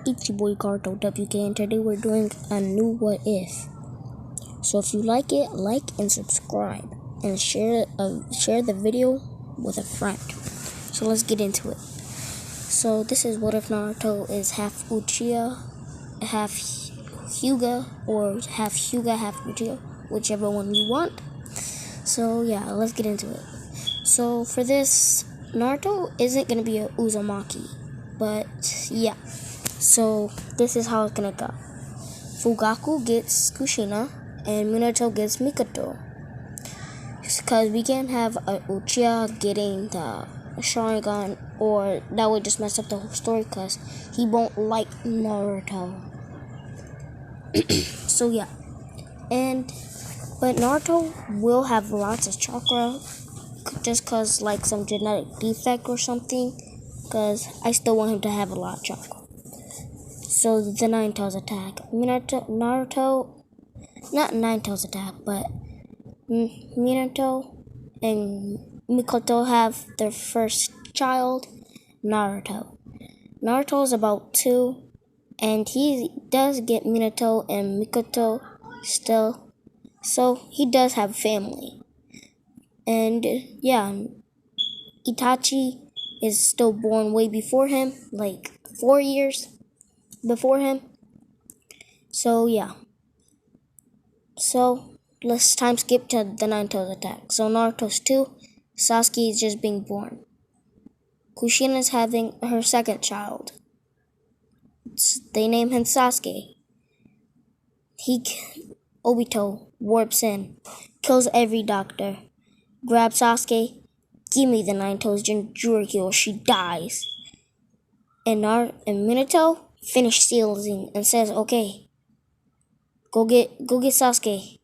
It's your boy Carto WK, and today we're doing a new What If. So if you like it, like and subscribe, and share the video with a friend. So let's get into it. So this is what if Naruto is half Uchiha, half hyuga, or half hyuga, half Uchiha, whichever one you want. So yeah, let's get into it. So for this, Naruto isn't gonna be a Uzumaki, but yeah. So this is how it's gonna go. Fugaku gets Kushina and Minato gets Mikoto. Because we can't have a Uchiha getting the Sharingan, or that would just mess up the whole story because he won't like Naruto. So yeah. But Naruto will have lots of chakra just because like some genetic defect or something, because I still want him to have a lot of chakra. So the Nine Tails attack. Naruto, not Nine Tails attack, but Minato and Mikoto have their first child, Naruto. Naruto is about 2, and he does get Minato and Mikoto still, so he does have family. And yeah, Itachi is still born way before him, like 4 years before him. So yeah. So let's time skip to the Nine Tails attack. So Naruto's 2, Sasuke is just being born. Kushina is having her second child. They name him Sasuke. Obito warps in, kills every doctor, grabs Sasuke, give me the Nine Tails Jinchuriki or she dies. And Minato finished sealing and says, okay, go get Sasuke.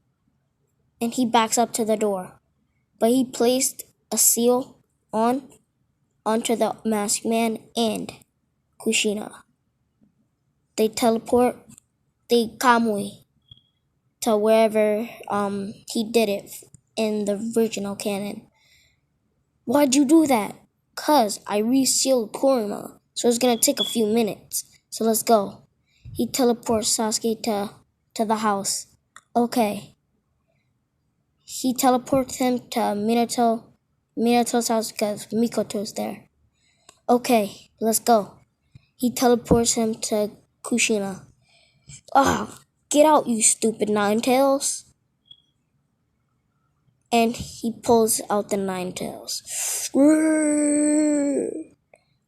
And he backs up to the door. But he placed a seal onto the masked man and Kushina. They Kamui to wherever he did it in the original canon. Why'd you do that? 'Cause I resealed Kurama, so it's gonna take a few minutes. So let's go. He teleports Sasuke to the house. Okay. He teleports him to Minato's house because Mikoto's there. Okay, let's go. He teleports him to Kushina. Get out, you stupid Nine Tails. And he pulls out the Nine Tails.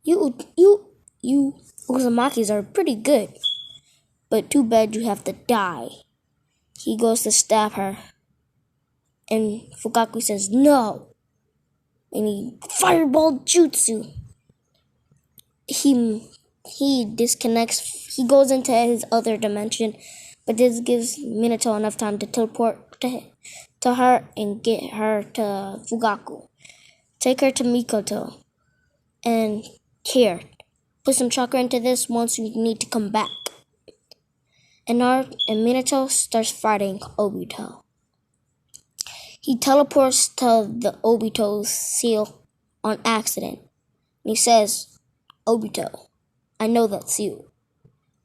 You Uzumakis are pretty good. But too bad you have to die. He goes to stab her. And Fugaku says no. And he fireball jutsu. He disconnects. He goes into his other dimension, but this gives Minato enough time to teleport to her and get her to Fugaku. Take her to Mikoto. And here, put some chakra into this once you need to come back. And Minato starts fighting Obito. He teleports to the Obito's seal on accident. And he says, Obito, I know that's you.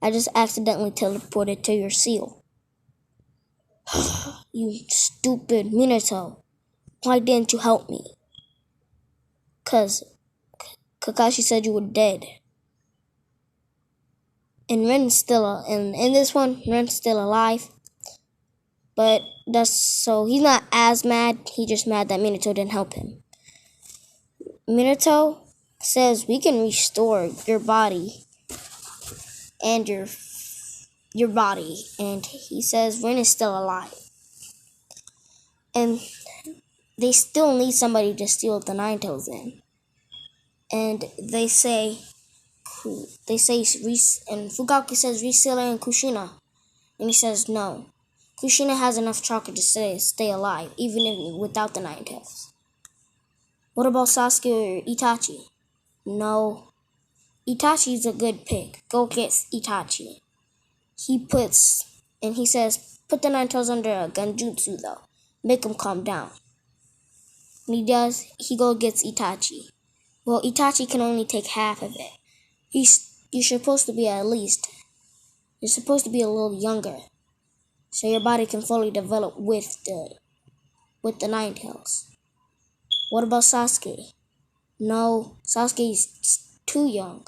I just accidentally teleported to your seal. You stupid Minato. Why didn't you help me? 'Cause Kakashi said you were dead. And Ren's still in this one, Ren's still alive. But he's not as mad. He's just mad that Minato didn't help him. Minato says we can restore your body and your body, and he says Ren is still alive. And they still need somebody to steal the Nine Tails in. And they say, and Fugaku says reseal in Kushina. And he says no. Kushina has enough chakra to stay alive, even without the Nine Tails. What about Sasuke or Itachi? No. Itachi's a good pick. Go get Itachi. He says, put the Nine Tails under a Genjutsu though. Make him calm down. And he does. He gets Itachi. Well, Itachi can only take half of it. You're supposed to be at least You're supposed to be a little younger, so your body can fully develop with the Nine Tails. What about Sasuke? No, Sasuke's too young.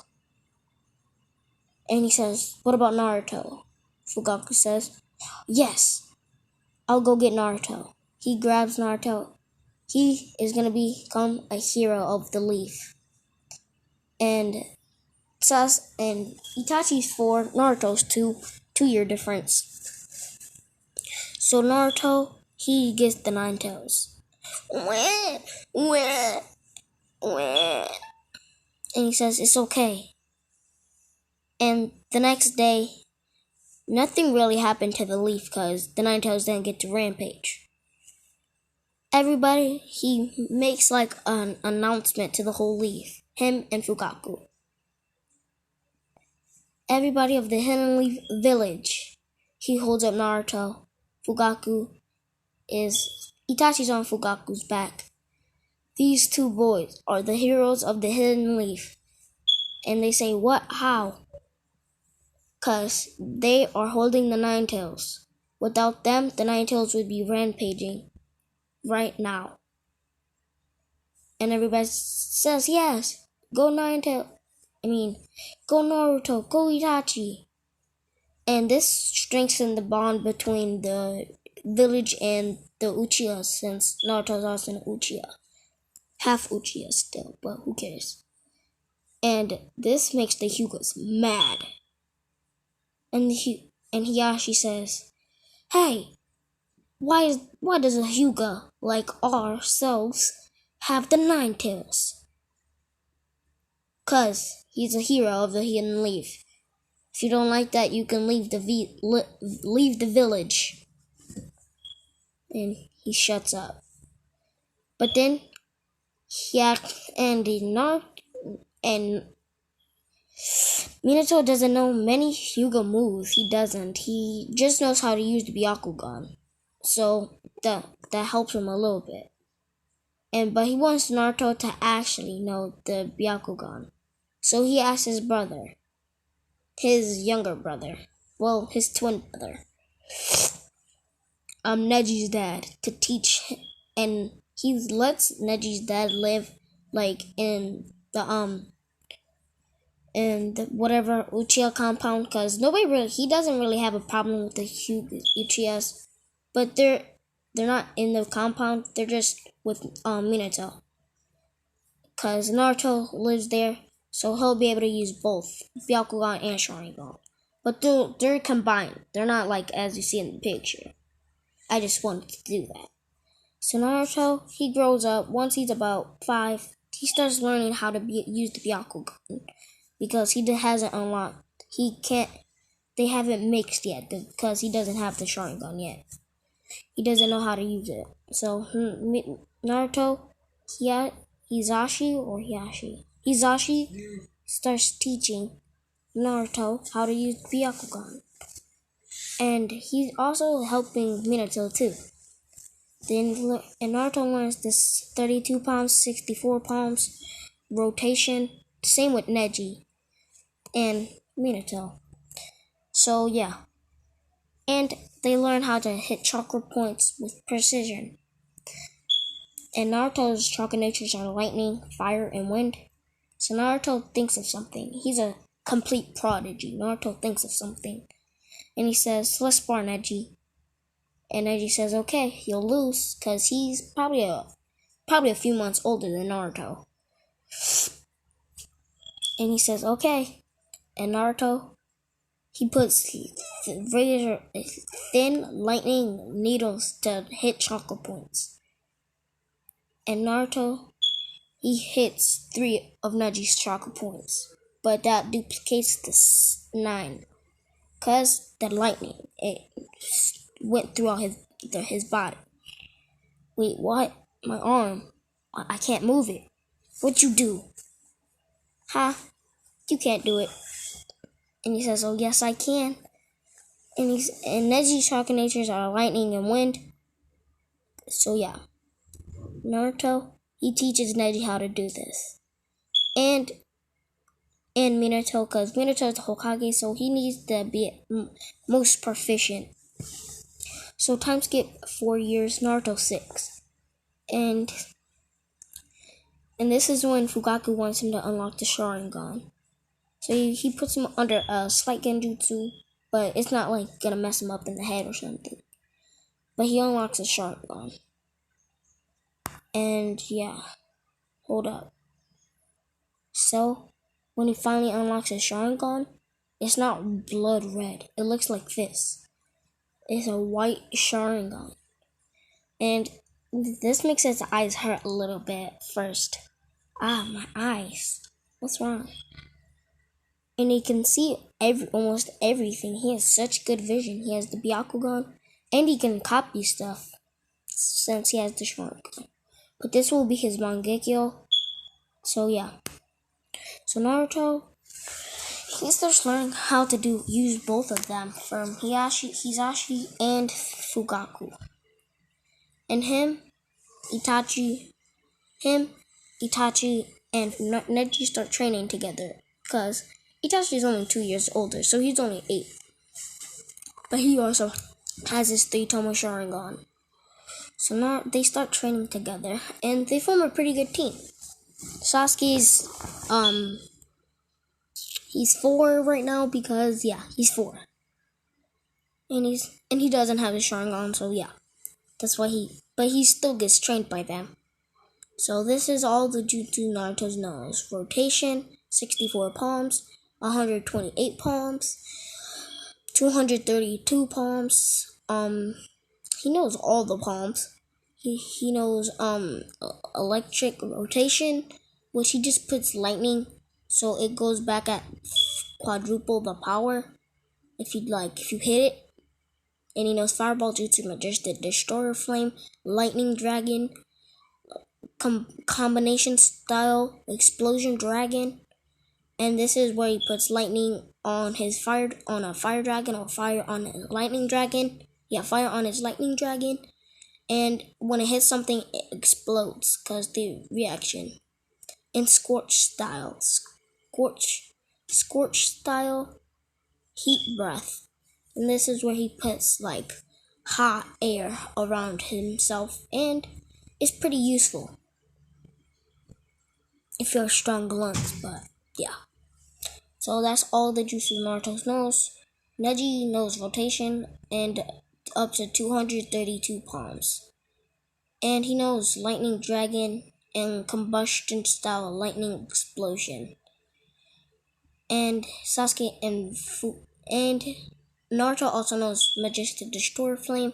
And he says, what about Naruto? Fugaku says, yes, I'll go get Naruto. He grabs Naruto. He is going to become a hero of the leaf. And and Itachi's 4, Naruto's 2, 2-year difference. So Naruto, he gets the Nine Tails. And he says, it's okay. And the next day, nothing really happened to the leaf because the Nine Tails didn't get to rampage. Everybody, he makes like an announcement to the whole leaf, him and Fugaku. Everybody of the Hidden Leaf Village, he holds up Naruto. Itachi's on Fugaku's back. These 2 boys are the heroes of the Hidden Leaf. And they say, what? How? Because they are holding the Nine Tails. Without them, the Nine Tails would be rampaging right now. And everybody says, yes, go Nine Tails. Go Naruto, go Itachi. And this strengthens the bond between the village and the Uchiha, since Naruto's also an Uchiha. Half Uchiha still, but who cares? And this makes the Hyugas mad. And Hiyashi says, hey, why does a Hyuga like ourselves have the Nine Tails? 'Cause he's a hero of the Hidden Leaf. If you don't like that, you can leave the village. And he shuts up. But then and Minato doesn't know many Hyuga moves. He doesn't. He just knows how to use the Byakugan. So that helps him a little bit. But he wants Naruto to actually know the Byakugan. So he asks his brother, his younger brother, well, his twin brother, Neji's dad, to teach him. And he lets Neji's dad live like in the whatever Uchiha compound, because he doesn't really have a problem with the Uchihas, but they're not in the compound. They're just with Minato, because Naruto lives there, so he'll be able to use both Byakugan and Sharingan. But they're combined. They're not like as you see in the picture. I just wanted to do that. So Naruto, he grows up. Once he's about 5, he starts learning how to use the Byakugan, because he hasn't unlocked. They haven't mixed yet because he doesn't have the Sharingan yet. He doesn't know how to use it. So Naruto, Hizashi starts teaching Naruto how to use Byakugan. And he's also helping Minato too. And Naruto learns this 32 palms, 64 palms rotation. Same with Neji and Minato. So yeah. And they learn how to hit chakra points with precision. And Naruto's chakra natures are lightning, fire, and wind. So Naruto thinks of something. He's a complete prodigy. Naruto thinks of something. And he says, let's spar, Neji. And Neji says, okay, you'll lose, because he's probably a few months older than Naruto. And he says, okay. And Naruto, he puts razor thin lightning needles to hit chakra points. And Naruto, he hits 3 of Neji's chakra points. But that duplicates the 9. Because the lightning, it went through all his body. Wait, what? My arm. I can't move it. What you do? Huh? You can't do it. And he says, oh yes I can. And Neji's chakra natures are lightning and wind. So yeah. Naruto, he teaches Neji how to do this. And and Minato, because Minato is the Hokage, so he needs to be most proficient. So time skip 4 years, Naruto 6. And this is when Fugaku wants him to unlock the Sharingan. So he puts him under a slight genjutsu, but it's not like gonna mess him up in the head or something. But he unlocks the Sharingan. And yeah, hold up. So when he finally unlocks his Sharingan, it's not blood red. It looks like this. It's a white Sharingan. And this makes his eyes hurt a little bit first. Ah, my eyes. What's wrong? And he can see almost everything. He has such good vision. He has the Byakugan, and he can copy stuff since he has the Sharingan. But this will be his Mangekyo. So yeah. So Naruto, he starts learning how to use both of them from Hisashi and Fugaku. And Itachi, and Neji start training together because Itachi is only 2 years older, so he's only 8. But he also has his 3-Tomo Sharingan. So now they start training together, and they form a pretty good team. Sasuke's, he's 4 right now because, yeah, he's 4. And he doesn't have his Sharingan, so yeah. That's why but he still gets trained by them. So this is all the jutsu Naruto knows. Rotation, 64 palms, 128 palms, 232 palms. He knows all the palms. He knows electric rotation, which he just puts lightning, so it goes back at quadruple the power if you hit it. And he knows fireball jutsu, majestic destroyer flame, lightning dragon, combination style, explosion dragon. And this is where he puts lightning on a fire dragon, or fire on a lightning dragon. Yeah, fire on his lightning dragon. And when it hits something, it explodes because the reaction. In scorch style, heat breath. And this is where he puts hot air around himself, and it's pretty useful if you have strong lungs, but yeah. So that's all the jutsu Naruto knows. Neji knows rotation and up to 232 palms. And he knows lightning dragon and combustion style lightning explosion. And Sasuke and Naruto also knows majestic destroyer flame.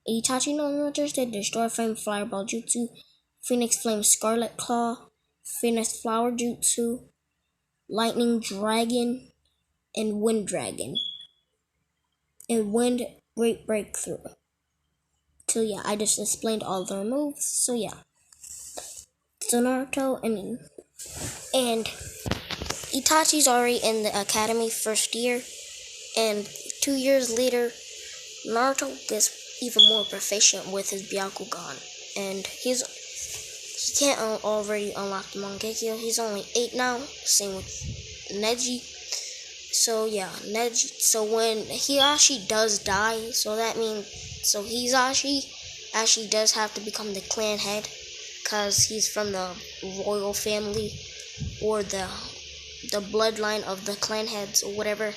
Itachi knows majestic destroyer flame, fireball jutsu, phoenix flame scarlet claw, phoenix flower jutsu, lightning dragon, and wind dragon, and wind great breakthrough. So yeah, I just explained all their moves. So yeah, so Naruto and Itachi's already in the academy first year, and 2 years later, Naruto gets even more proficient with his Byakugan, and he can't already unlock the Mangekyo. He's only 8 now. Same with Neji. So yeah, So when Hisashi does die, so Hisashi actually does have to become the clan head, cause he's from the royal family or the bloodline of the clan heads or whatever.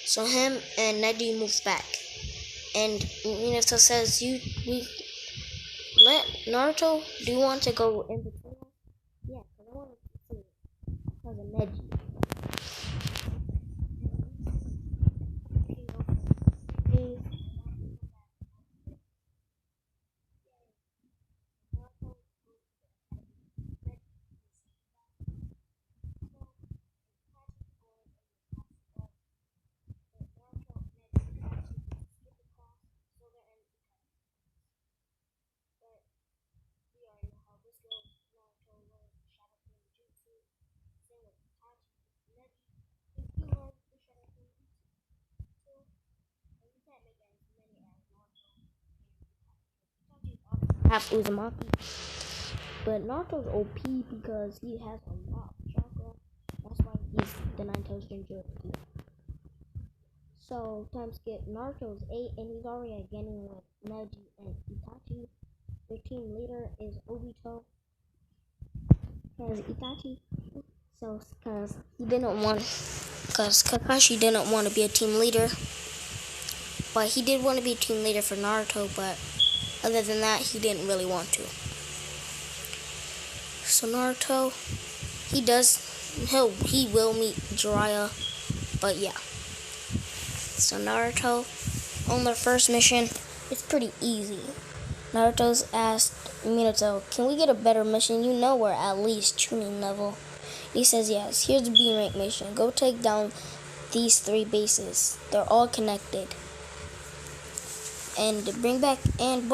So him and Neji move back, and Minato says, we let Naruto. Do you want to go in between us? Yeah, cause I want to see it because of Neji. Have Uzumaki, but Naruto's OP because he has a lot of chakra. That's why he's the Nine Tails Jinchuriki. So time skip. Naruto's 8, and he's already getting with Neji and Itachi. Their team leader is Obito. Has Itachi. So because Kakashi didn't want to be a team leader, but he did want to be a team leader for Naruto. But other than that, he didn't really want to. So Naruto, he will meet Jiraiya, but yeah. So Naruto, on their first mission, it's pretty easy. Naruto's asked Minato, "Can we get a better mission? You know we're at least tuning level." He says yes. Here's the B rank mission. Go take down these 3 bases. They're all connected. And bring back, and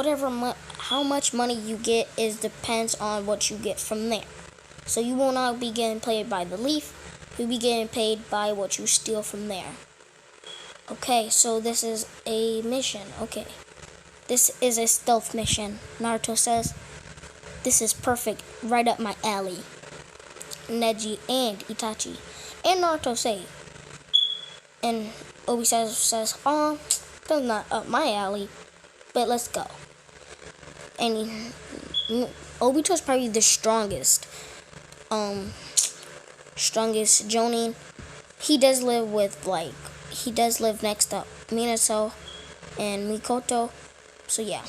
how much money you get depends on what you get from there. So you will not be getting paid by the leaf. You'll be getting paid by what you steal from there. Okay, so this is a mission. Okay. This is a stealth mission. Naruto says, "This is perfect, right up my alley." Neji and Itachi and Naruto say, and Obi says, "Oh, that's not up my alley, but let's go." And Obito's probably the strongest Jonin. He does live next to Minato and Mikoto. So yeah.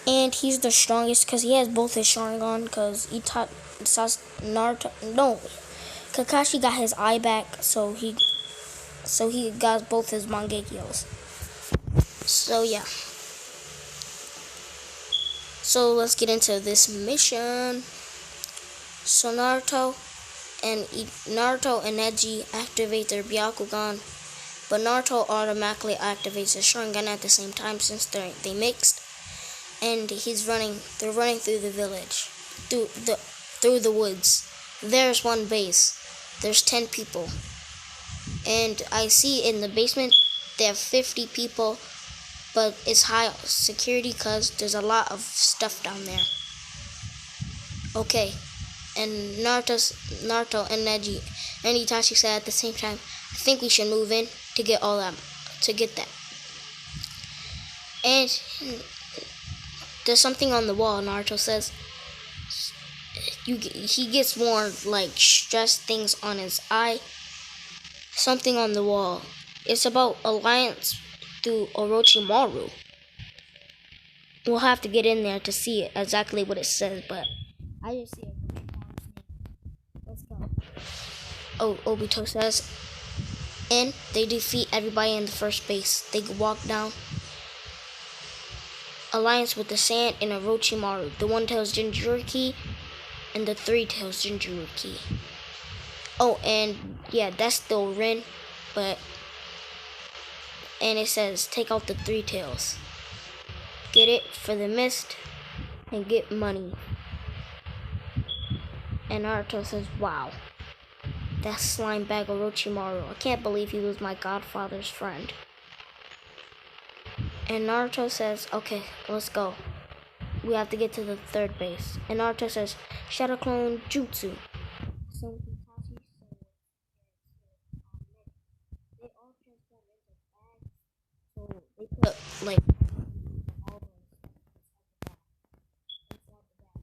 And he's the strongest because he has both his Sharingan, because Kakashi got his eye back, so he got both his Mangekyos. So yeah. So let's get into this mission. So Naruto and Neji activate their Byakugan, but Naruto automatically activates his Sharingan at the same time since they mixed. And they're running through the village, through the woods. There's one base. There's 10 people. And I see in the basement they have 50 people, but it's high security because there's a lot of stuff down there. Okay. And Naruto and Neji and Itachi said at the same time, "I think we should move in to get that." And there's something on the wall. Naruto says he gets more stress things on his eye. Something on the wall. It's about alliance through Orochimaru. We'll have to get in there to see exactly what it says, but I just see it. Let's go. Obito says, and they defeat everybody in the first base. They walk down. Alliance with the Sand and Orochimaru, the One-Tails Jinchuriki, and the Three-Tails Jinchuriki. Oh, and yeah, that's still Rin, and it says, take out the 3 tails. Get it for the mist, and get money. And Naruto says, wow, that slime bag Orochimaru. I can't believe he was my godfather's friend. And Naruto says, okay, let's go. We have to get to the 3rd base. And Naruto says, Shadow Clone Jutsu. So they all transform into bags. So they put all the inside the bag.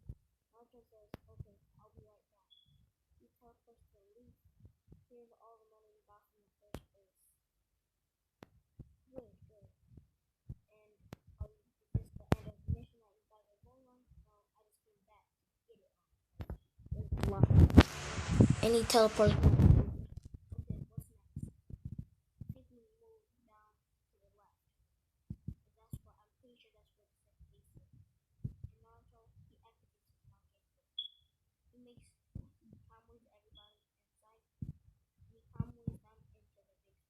Naruto says, okay, I'll be right back. He teleports to leave. Here's all the money we got from the 1st base. Good. And is this the end of the mission that you guys are going on? No, I just came back to get it on. There's a lot. And he teleports back. Okay, what's next? I think we move down to the left. I'm pretty sure that's where the 2nd base is. And Naruto, he activates his Mangekyou. He makes combos everybody inside. He combos them into the basement.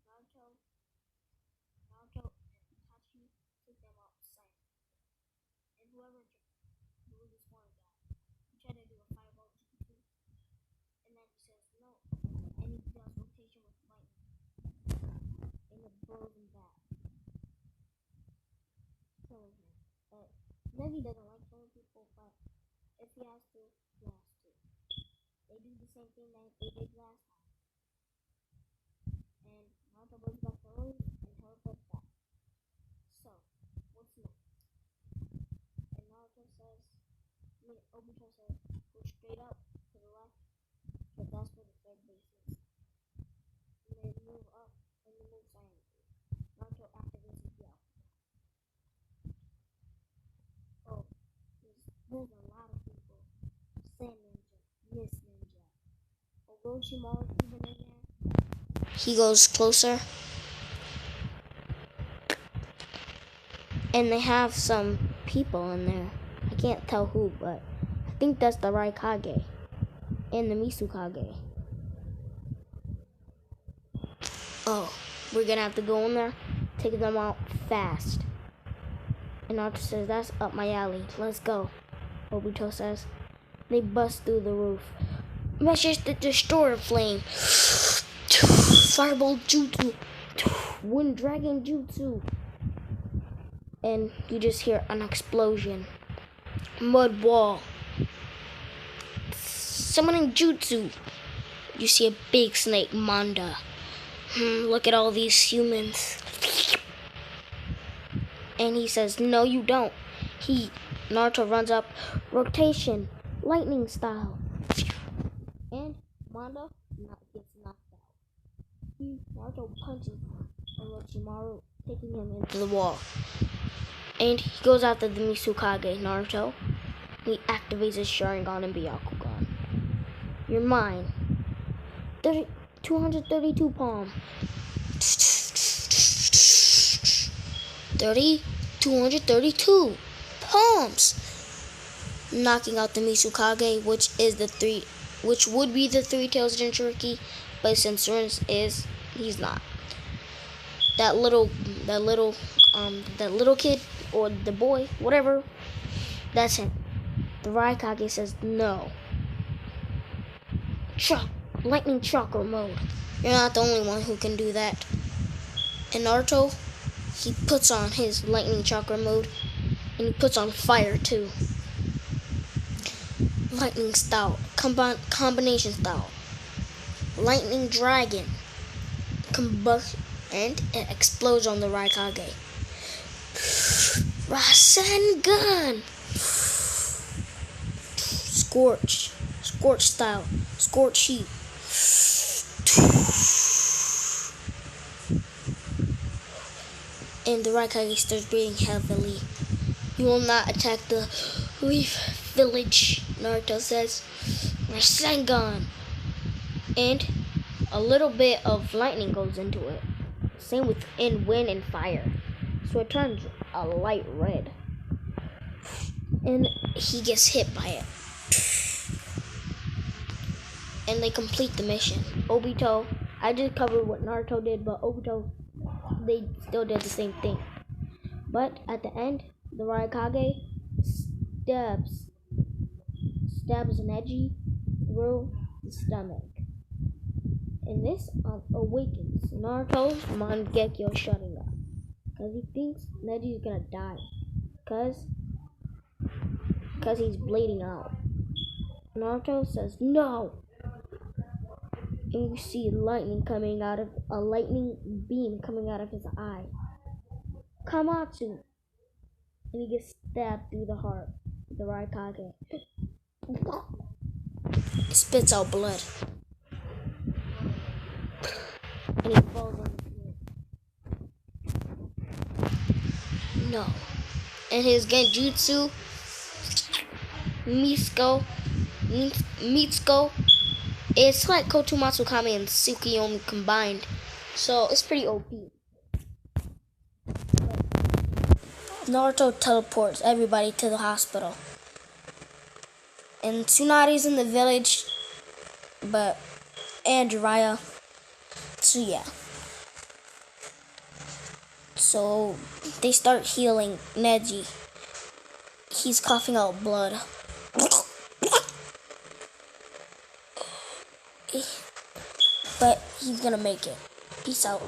Naruto and Itachi take them outside. And whoever this one guy, he tried to do a fireball TP2. And then he says no. And he does rotation with lightning. And it blows him back. Killing him. But Neji doesn't like killing people, but if he has to, he has to. they do the same thing that they did last time. And Naruto goes back to Earth and teleports back. So, what's next? And Naruto says, Obito says, go straight up to the left, because that's where the third base is. And they move up, and they move silently. Naruto activates his yell. Oh, there's a lot of people. Sand Ninja, Mist Ninja, Orochimaru even in there. He goes closer. And they have some people in there. I can't tell who, but I think that's the Raikage and the Misukage. Oh, we're gonna have to go in there, take them out fast. And Naruto says, that's up my alley. Let's go. Obito says. They bust through the roof. Measures the Destroyer Flame. Fireball Jutsu. Wind Dragon Jutsu. And you just hear an explosion. Mud Wall. Summoning Jutsu. You see a big snake, Manda. Look at all these humans. And he says, no, you don't. Naruto runs up, rotation, lightning style. And Manda gets knocked out. Naruto punches Orochimaru, taking him into the wall. And he goes after the Misukage, Naruto. He activates his Sharingan and Byakugan. You're mine. 232 palm. 232 palms, knocking out the Misukage, which would be the three-tails Jinchuriki, but since Rince he's not. That little kid or the boy, whatever, that's him. The Raikage says no. Lightning chakra mode. You're not the only one who can do that. And Naruto, he puts on his lightning chakra mode, and he puts on fire too. Lightning style, combination style. Lightning dragon, combustion, and it explodes on the Raikage. Rasengan, scorch style, scorch heat. And the Raikage starts breathing heavily. You will not attack the Leaf Village, Naruto says. Rasengan. And a little bit of lightning goes into it. Same with wind and fire. So it turns a light red. And he gets hit by it. And they complete the mission. Obito, I just covered what Naruto did, but Obito, they still did the same thing. But at the end, the Raikage stabs Neji through the stomach. And this awakens Naruto's Mangekyo Sharingan. Because he thinks Neji's gonna die. Because he's bleeding out. Naruto says no. And you see lightning beam coming out of his eye. Kamatsu. And he gets stabbed through the heart. The Raikage. He spits out blood. And he falls on the floor. No. And his Genjutsu, Mitsuko, it's like Kotomatsu Kame and Tsukiyomi combined. So it's pretty OP. Naruto teleports everybody to the hospital. And Tsunadi's in the village, and Jiraiya. So yeah. So they start healing Neji. He's coughing out blood. But he's gonna make it. Peace out.